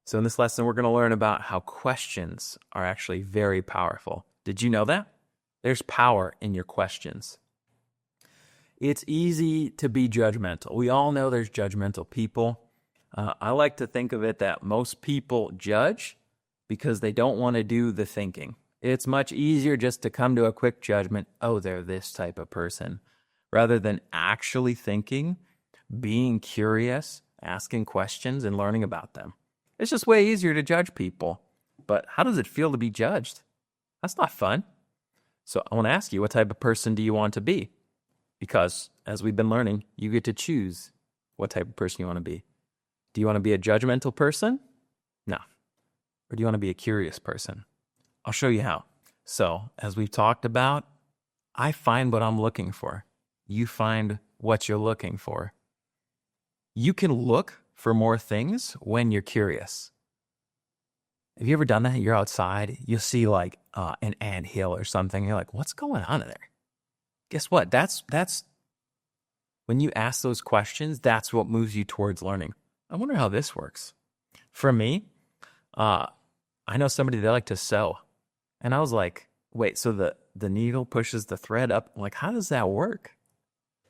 So in this lesson, we're going to learn about how questions are actually very powerful. Did you know that? There's power in your questions. It's easy to be judgmental. We all know there's judgmental people. I like to think of it that most people judge because they don't want to do the thinking. It's much easier just to come to a quick judgment, oh, they're this type of person, rather than actually thinking, being curious, asking questions, and learning about them. It's just way easier to judge people. But how does it feel to be judged? That's not fun. So I want to ask you, what type of person do you want to be? Because as we've been learning, you get to choose what type of person you want to be. Do you want to be a judgmental person? No. Or do you want to be a curious person? I'll show you how. So as we've talked about, I find what I'm looking for. You find what you're looking for. You can look for more things when you're curious. Have you ever done that? You're outside, you'll see like an anthill or something. You're like, what's going on in there? Guess what? That's when you ask those questions, that's what moves you towards learning. I wonder how this works. For me, I know somebody that like to sew. And I was like, wait, so the needle pushes the thread up? I'm like, how does that work?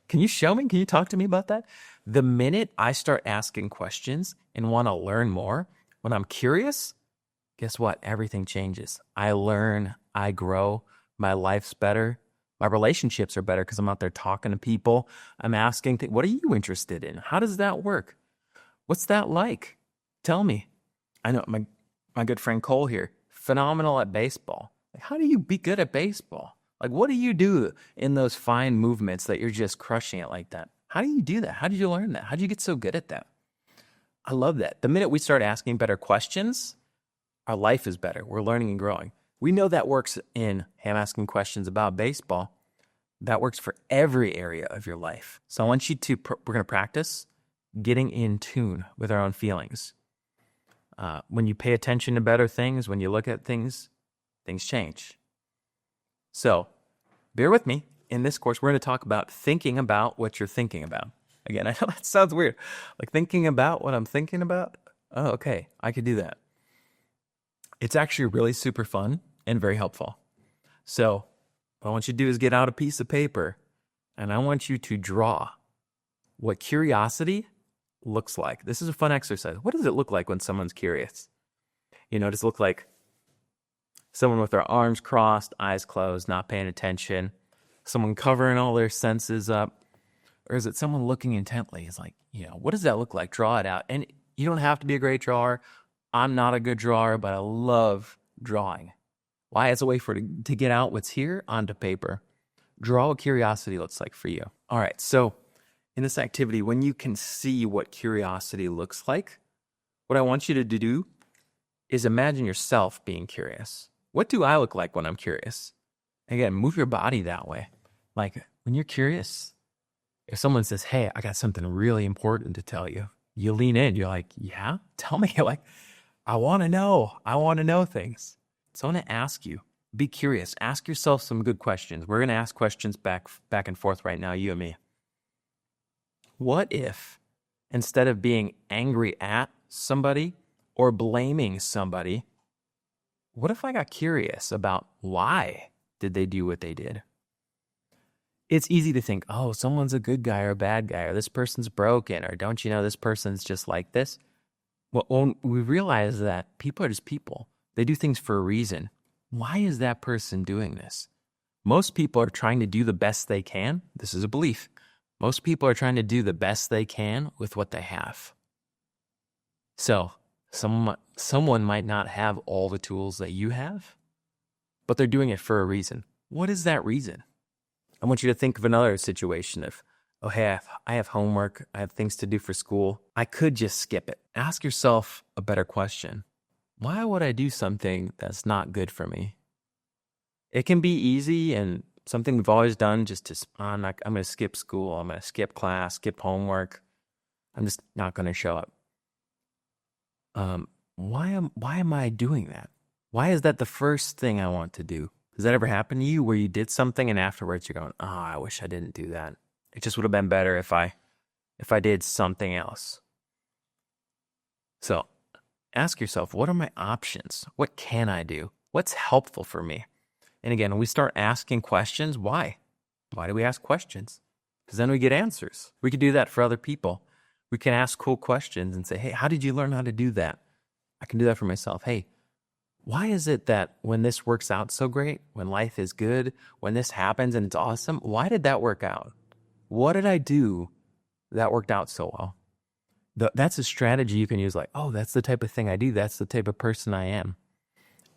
Can you show me? Can you talk to me about that? The minute I start asking questions and want to learn more, when I'm curious, guess what? Everything changes. I learn, I grow, my life's better. My relationships are better because I'm out there talking to people. I'm asking, what are you interested in? How does that work? What's that like? Tell me. I know my good friend Cole here, phenomenal at baseball. Like, how do you be good at baseball? Like, what do you do in those fine movements that you're just crushing it like that? How do you do that? How did you learn that? How did you get so good at that? I love that. The minute we start asking better questions, our life is better. We're learning and growing. We know that works in him asking questions about baseball. That works for every area of your life. So I want you to, we're going to practice getting in tune with our own feelings. When you pay attention to better things, when you look at things, things change. So bear with me. In this course, we're going to talk about thinking about what you're thinking about. Again, I know that sounds weird. Like thinking about what I'm thinking about? Oh, okay. I could do that. It's actually really super fun and very helpful. So what I want you to do is get out a piece of paper and I want you to draw what curiosity looks like. This is a fun exercise. What does it look like when someone's curious? Does it look like someone with their arms crossed, eyes closed, not paying attention? Someone covering all their senses up? Or is it someone looking intently? It's like, what does that look like? Draw it out. And you don't have to be a great drawer. I'm not a good drawer, but I love drawing. Why? It's a way to get out what's here onto paper. Draw what curiosity looks like for you. All right, so in this activity, when you can see what curiosity looks like, what I want you to do is imagine yourself being curious. What do I look like when I'm curious? Again, move your body that way. Like when you're curious, if someone says, hey, I got something really important to tell you, you lean in, you're like, yeah, tell me. Like, I want to know things. So I want to ask you, be curious. Ask yourself some good questions. We're going to ask questions back and forth right now, you and me. What if, instead of being angry at somebody or blaming somebody, what if I got curious about why did they do what they did? It's easy to think, oh, someone's a good guy or a bad guy, or this person's broken, or don't you know this person's just like this? Well, when we realize that people are just people, they do things for a reason. Why is that person doing this? Most people are trying to do the best they can. This is a belief. Most people are trying to do the best they can with what they have. So someone might not have all the tools that you have, but they're doing it for a reason. What is that reason? I want you to think of another situation of, oh, hey, I have homework. I have things to do for school. I could just skip it. Ask yourself a better question. Why would I do something that's not good for me? It can be easy and something we've always done just to, I'm going to skip school. I'm going to skip class, skip homework. I'm just not going to show up. Why am I doing that? Why is that the first thing I want to do? Does that ever happen to you where you did something and afterwards you're going, oh, I wish I didn't do that. It just would have been better if I did something else. So Ask yourself, what are my options? What can I do? What's helpful for me? And again, when we start asking questions, why? Why do we ask questions? Because then we get answers. We can do that for other people. We can ask cool questions and say, hey, how did you learn how to do that? I can do that for myself. Hey, why is it that when this works out so great, when life is good, when this happens and it's awesome, why did that work out? What did I do that worked out so well? That's a strategy you can use, like, oh, that's the type of thing I do. That's the type of person I am.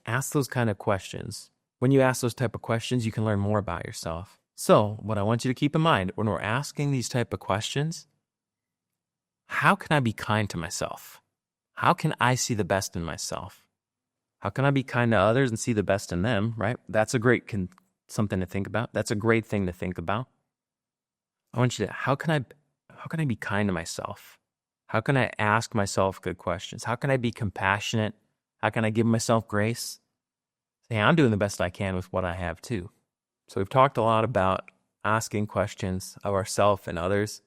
Ask those kind of questions. When you ask those type of questions, you can learn more about yourself. So what I want you to keep in mind when we're asking these type of questions, how can I be kind to myself? How can I see the best in myself? How can I be kind to others and see the best in them, right? That's a great something to think about. That's a great thing to think about. I want you to, how can I be kind to myself? How can I ask myself good questions? How can I be compassionate? How can I give myself grace? Hey, I'm doing the best I can with what I have too. So we've talked a lot about asking questions of ourselves and others.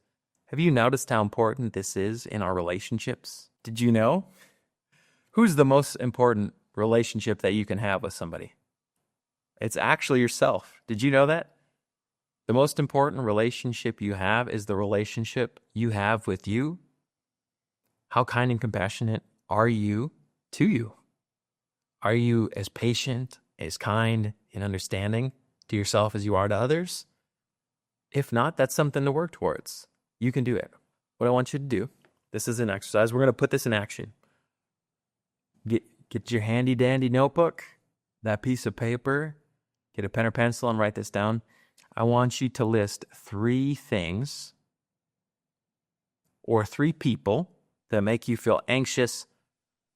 Have you noticed how important this is in our relationships? Did you know? Who's the most important relationship that you can have with somebody? It's actually yourself. Did you know that? The most important relationship you have is the relationship you have with you. How kind and compassionate are you to you? Are you as patient, as kind, and understanding to yourself as you are to others? If not, that's something to work towards. You can do it. What I want you to do, this is an exercise. We're going to put this in action. Get your handy dandy notebook, that piece of paper, get a pen or pencil and write this down. I want you to list 3 things or 3 people that make you feel anxious,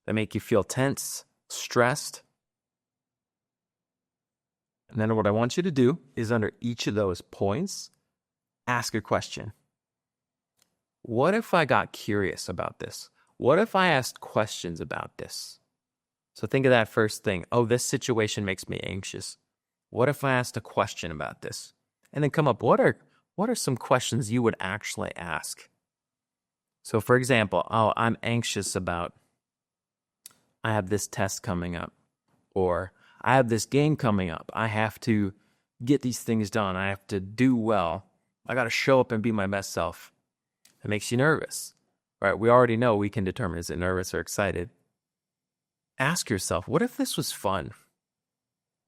that make you feel tense, stressed. And then what I want you to do is under each of those points, ask a question. What if I got curious about this? What if I asked questions about this? So think of that first thing. Oh, this situation makes me anxious. What if I asked a question about this? And then come up, what are some questions you would actually ask? So for example, I'm anxious about, I have this test coming up, or I have this game coming up. I have to get these things done. I have to do well. I got to show up and be my best self. It makes you nervous, right? We already know we can determine, is it nervous or excited? Ask yourself, what if this was fun?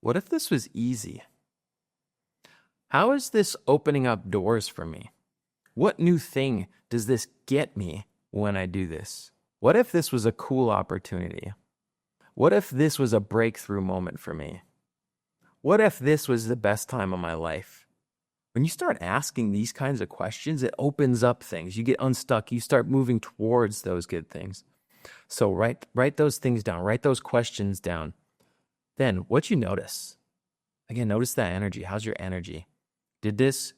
What if this was easy? How is this opening up doors for me? What new thing does this get me when I do this? What if this was a cool opportunity? What if this was a breakthrough moment for me? What if this was the best time of my life? When you start asking these kinds of questions, it opens up things. You get unstuck. You start moving towards those good things. So write those things down. Write those questions down. Then what you notice? Again, notice that energy. How's your energy? Did this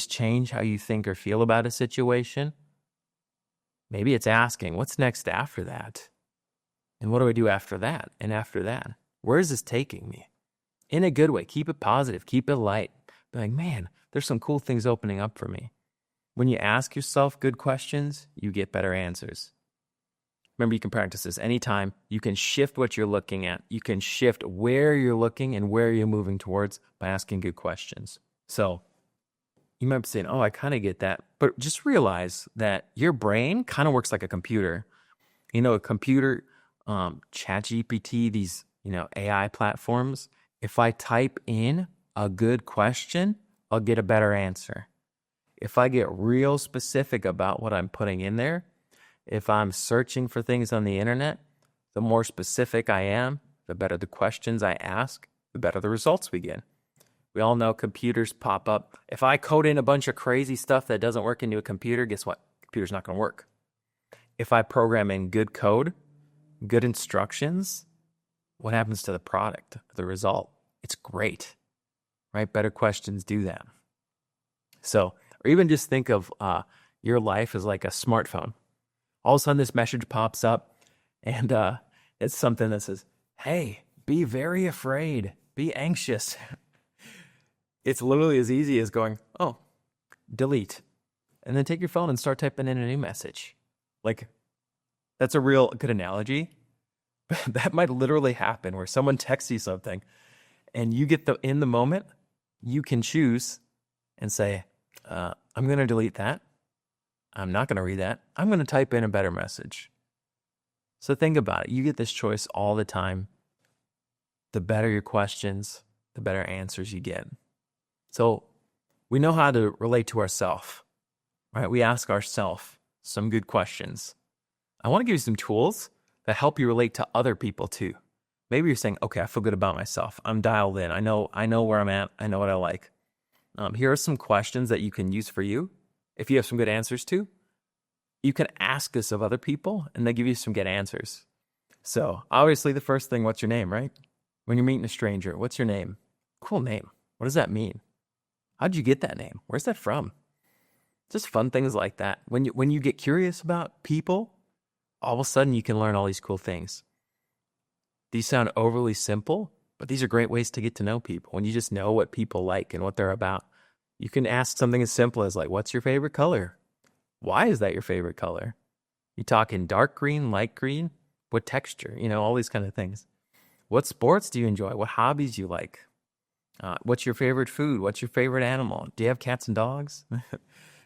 change how you think or feel about a situation? Maybe it's asking, what's next after that? And what do I do after that? And after that? Where is this taking me? In a good way. Keep it positive. Keep it light. Be like, man, there's some cool things opening up for me. When you ask yourself good questions, you get better answers. Remember, you can practice this anytime. You can shift what you're looking at. You can shift where you're looking and where you're moving towards by asking good questions. So you might be saying, oh, I kind of get that. But just realize that your brain kind of works like a computer. You know, a computer, ChatGPT, these, AI platforms. If I type in a good question, I'll get a better answer. If I get real specific about what I'm putting in there, if I'm searching for things on the internet, the more specific I am, the better the questions I ask, the better the results we get. We all know computers pop up. If I code in a bunch of crazy stuff that doesn't work into a computer, guess what? Computer's not going to work. If I program in good code, good instructions, what happens to the product, the result? It's great, right? Better questions do that. So, or even just think of your life as like a smartphone. All of a sudden this message pops up and it's something that says, hey, be very afraid, be anxious. It's literally as easy as going, oh, delete. And then take your phone and start typing in a new message. Like, that's a real good analogy. That might literally happen where someone texts you something and you get in the moment, you can choose and say, I'm going to delete that. I'm not going to read that. I'm going to type in a better message. So think about it. You get this choice all the time. The better your questions, the better answers you get. So we know how to relate to ourselves, right? We ask ourselves some good questions. I want to give you some tools that help you relate to other people too. Maybe you're saying, okay, I feel good about myself. I'm dialed in. I know where I'm at. I know what I like. Here are some questions that you can use for you. If you have some good answers to, you can ask this of other people and they give you some good answers. So obviously the first thing, what's your name, right? When you're meeting a stranger, what's your name? Cool name. What does that mean? How'd you get that name? Where's that from? Just fun things like that. When you get curious about people, all of a sudden you can learn all these cool things. These sound overly simple, but these are great ways to get to know people. When you just know what people like and what they're about, you can ask something as simple as like, what's your favorite color? Why is that your favorite color? You talking dark green, light green? What texture? All these kind of things. What sports do you enjoy? What hobbies do you like? What's your favorite food? What's your favorite animal? Do you have cats and dogs? Do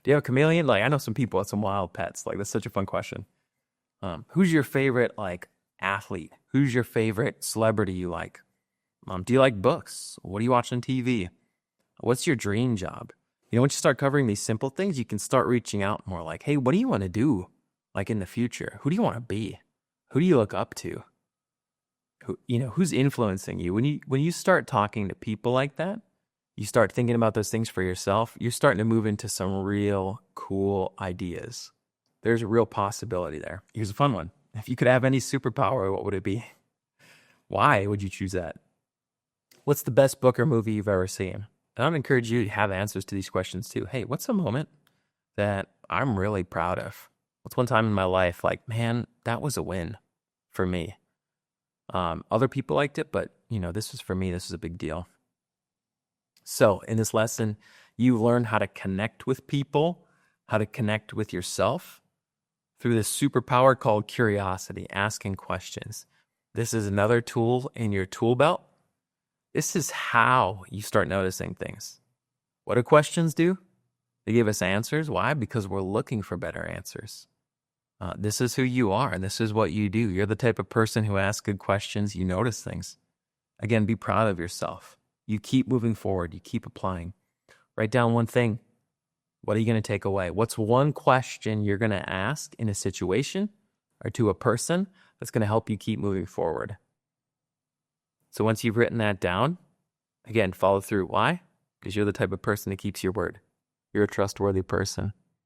you have a chameleon? Like, I know some people with some wild pets. Like, that's such a fun question. Who's your favorite, athlete? Who's your favorite celebrity you like? Do you like books? What do you watch on TV? What's your dream job? Once you start covering these simple things, you can start reaching out more like, hey, what do you want to do, in the future? Who do you want to be? Who do you look up to? Who's influencing you? When you start talking to people like that, you start thinking about those things for yourself, you're starting to move into some real cool ideas. There's a real possibility there. Here's a fun one. If you could have any superpower, what would it be? Why would you choose that? What's the best book or movie you've ever seen? And I'd encourage you to have answers to these questions too. Hey, what's a moment that I'm really proud of? What's one time in my life man, that was a win for me? Other people liked it, but this was for me. This was a big deal. So in this lesson, you learn how to connect with people, how to connect with yourself through this superpower called curiosity, asking questions. This is another tool in your tool belt. This is how you start noticing things. What do questions do? They give us answers. Why? Because we're looking for better answers. This is who you are, and this is what you do. You're the type of person who asks good questions. You notice things. Again, be proud of yourself. You keep moving forward. You keep applying. Write down one thing. What are you going to take away? What's one question you're going to ask in a situation or to a person that's going to help you keep moving forward? So once you've written that down, again, follow through. Why? Because you're the type of person that keeps your word. You're a trustworthy person.